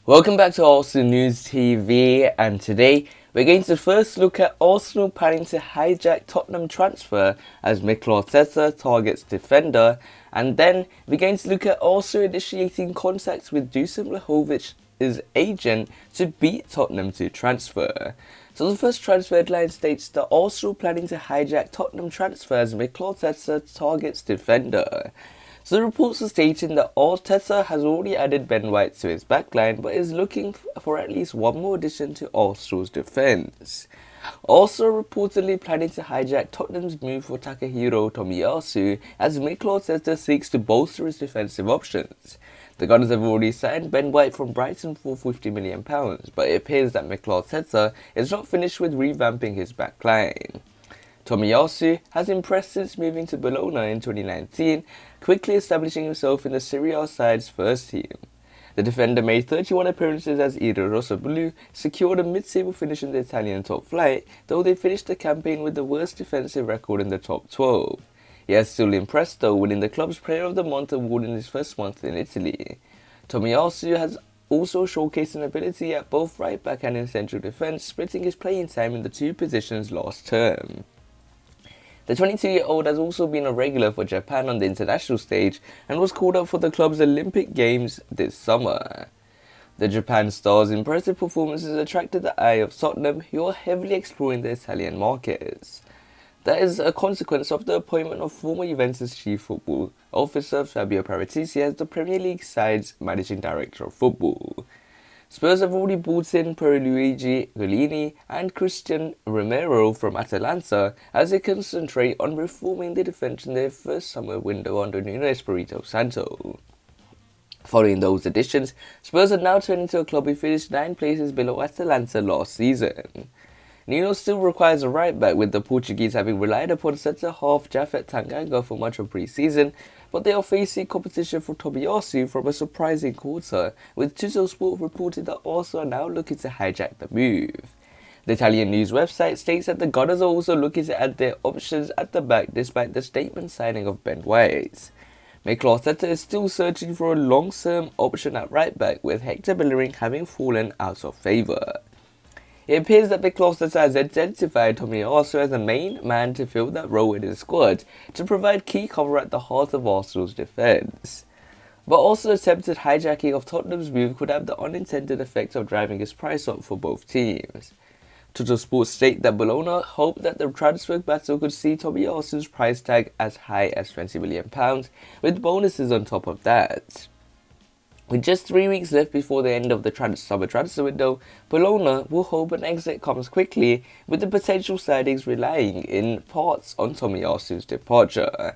Welcome back to Arsenal News TV, and today we're going to first look at Arsenal planning to hijack Tottenham transfer as Mikel Arteta targets defender, and then we're going to look at Arsenal initiating contacts with Dusan Vlahovic's agent to beat Tottenham to transfer. So the first transfer headline states that Arsenal planning to hijack Tottenham transfer as Mikel Arteta targets defender. So the reports are stating that Arteta has already added Ben White to his backline, but is looking for at least one more addition to Arsenal's defence. Also reportedly planning to hijack Tottenham's move for Takehiro Tomiyasu as Mikel Arteta seeks to bolster his defensive options. The Gunners have already signed Ben White from Brighton for £50 million, but it appears that Mikel Arteta is not finished with revamping his backline. Tomiyasu has impressed since moving to Bologna in 2019, quickly establishing himself in the Serie A side's first team. The defender made 31 appearances as I Rossoblu, secured a mid-table finish in the Italian top flight, though they finished the campaign with the worst defensive record in the top 12. He has still impressed though, winning the club's Player of the Month award in his first month in Italy. Tomiyasu has also showcased an ability at both right back and in central defence, splitting his playing time in the two positions last term. The 22-year-old has also been a regular for Japan on the international stage and was called up for the club's Olympic Games this summer. The Japan star's impressive performances attracted the eye of Tottenham, who are heavily exploring the Italian markets. That is a consequence of the appointment of former Juventus chief football officer Fabio Paratici as the Premier League side's managing director of football. Spurs have already brought in Pierluigi Golini and Christian Romero from Atalanta as they concentrate on reforming the defence in their first summer window under Nuno Espirito Santo. Following those additions, Spurs are now turning to a club who finished 9 places below Atalanta last season. Nuno still requires a right back, with the Portuguese having relied upon centre-half Japhet Tanganga for much of pre-season, but they are facing competition for Tomiyasu from a surprising quarter, with Tuttosport reported that Arsenal are now looking to hijack the move. The Italian news website states that the Gunners are also looking to add their options at the back despite the statement signing of Ben White. Mikel Arteta is still searching for a long-term option at right back, with Hector Bellerin having fallen out of favour. It appears that Mikel Arteta has identified Tomiyasu as the main man to fill that role in his squad to provide key cover at the heart of Arsenal's defence. But also the attempted hijacking of Tottenham's move could have the unintended effect of driving his price up for both teams. Tuttosport state that Bologna hope that the transfer battle could see Tomiyasu's price tag as high as £20 million, with bonuses on top of that. With just 3 weeks left before the end of the summer transfer window, Bologna will hope an exit comes quickly, with the potential signings relying in parts on Tomiyasu's departure.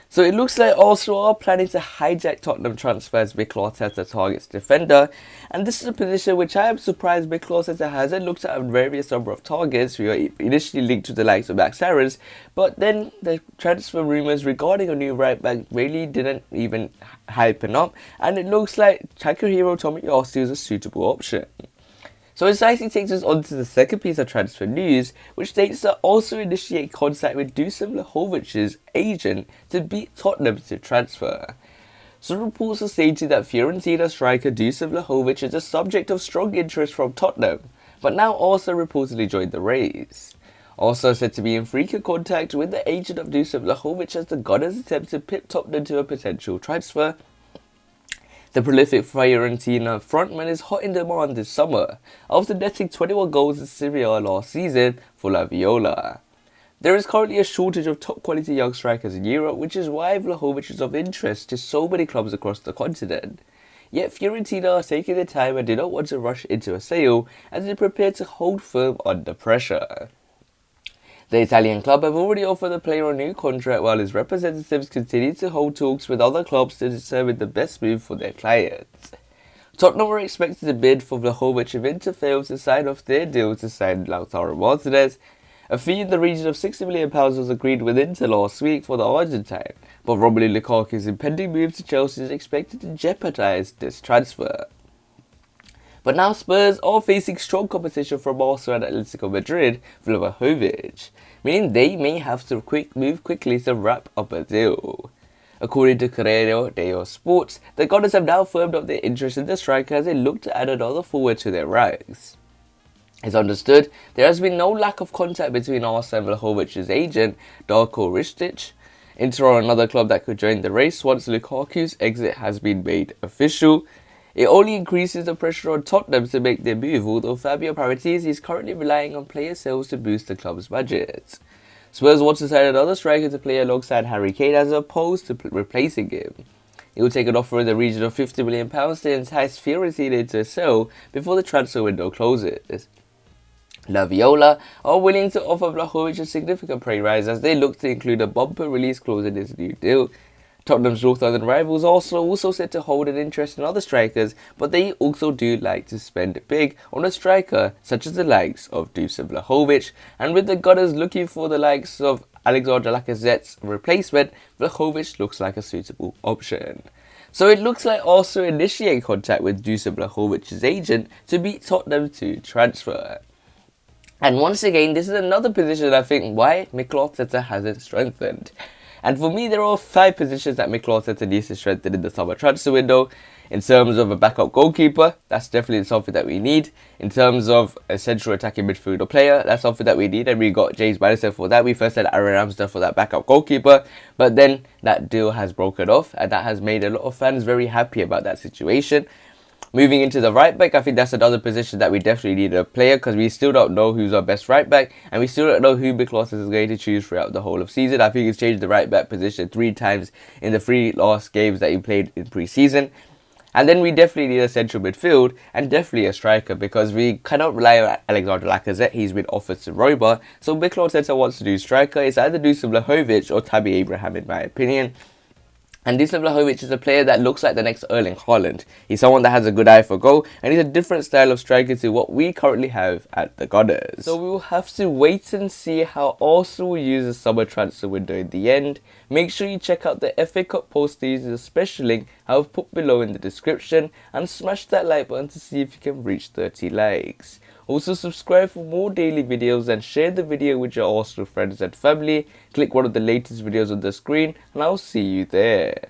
So it looks like Arsenal are planning to hijack Tottenham transfers Mikel Arteta targets defender, and this is a position which I am surprised Mikel Arteta hasn't looked at a various number of targets who are initially linked to the likes of Max Aarons, but then the transfer rumours regarding a new right back really didn't even hypen up, and it looks like Takehiro Tomiyasu is a suitable option. So it nicely takes us on to the second piece of transfer news, which states that also initiate contact with Dusan Vlahovic's agent to beat Tottenham to transfer. So reports are stating that Fiorentina striker Dusan Vlahovic is a subject of strong interest from Tottenham, but now also reportedly joined the race. Also said to be in frequent contact with the agent of Dusan Vlahovic as the Gunners attempt to pit Tottenham to a potential transfer. The prolific Fiorentina frontman is hot in demand this summer, after netting 21 goals in Serie A last season for La Viola. There is currently a shortage of top-quality young strikers in Europe, which is why Vlahovic is of interest to so many clubs across the continent. Yet Fiorentina are taking their time and do not want to rush into a sale, as they prepare to hold firm under pressure. The Italian club have already offered the player a new contract, while his representatives continue to hold talks with other clubs to determine the best move for their clients. Tottenham were expected to bid for Vlahovic if Inter failed to sign off their deal to sign Lautaro Martinez. A fee in the region of £60 million was agreed with Inter last week for the Argentine, but Romelu Lukaku's impending move to Chelsea is expected to jeopardise this transfer. But now Spurs are facing strong competition from Arsenal and Atletico Madrid for Vlahovic, meaning they may have to move quickly to wrap up a deal. According to Corriere dello Sport, the Gunners have now firmed up their interest in the striker as they look to add another forward to their ranks. It's understood there has been no lack of contact between Dusan Vlahovic's agent, Darko Ristic, Inter or another club that could join the race once Lukaku's exit has been made official. It only increases the pressure on Tottenham to make their move, although Fabio Paratici is currently relying on player sales to boost the club's budget. Spurs want to sign another striker to play alongside Harry Kane as opposed to replacing him. It will take an offer in the region of £50 million to entice Fiorentina into a sale before the transfer window closes. La Viola are willing to offer Vlahovic a significant pay rise as they look to include a bumper release clause in his new deal. Tottenham's North London rivals also said to hold an interest in other strikers, but they also do like to spend big on a striker such as the likes of Dusan Vlahovic, and with the Gunners looking for the likes of Alexander Lacazette's replacement, Vlahovic looks like a suitable option. So it looks like Arsenal initiate contact with Dusan Vlahovic's agent to beat Tottenham to transfer. And once again, this is another position I think why Mikel Arteta hasn't strengthened. And for me, there are 5 positions that Mikel Arteta needs to strengthen in the summer transfer window. In terms of a backup goalkeeper, that's definitely something that we need. In terms of a central attacking midfielder player, that's something that we need. And we got James Maddison for that. We first had Aaron Ramsdale for that backup goalkeeper. But then that deal has broken off. And that has made a lot of fans very happy about that situation. Moving into the right back, I think that's another position that we definitely need a player because we still don't know who's our best right back and we still don't know who Mikel Arteta is going to choose throughout the whole of season. I think he's changed the right back position 3 times in the 3 last games that he played in pre-season. And then we definitely need a central midfield and definitely a striker because we cannot rely on Alexander Lacazette. He's been offered to Roma. So Mikel Arteta wants to do striker. It's either Dusan Vlahovic or Tammy Abraham in my opinion. And Dusan Vlahovic is a player that looks like the next Erling Haaland. He's someone that has a good eye for goal and he's a different style of striker to what we currently have at the Gunners. So we will have to wait and see how Arsenal will use the summer transfer window in the end. Make sure you check out the FA Cup post-season special link I've put below in the description and smash that like button to see if you can reach 30 likes. Also subscribe for more daily videos and share the video with your Arsenal friends and family. Click one of the latest videos on the screen and I'll see you there.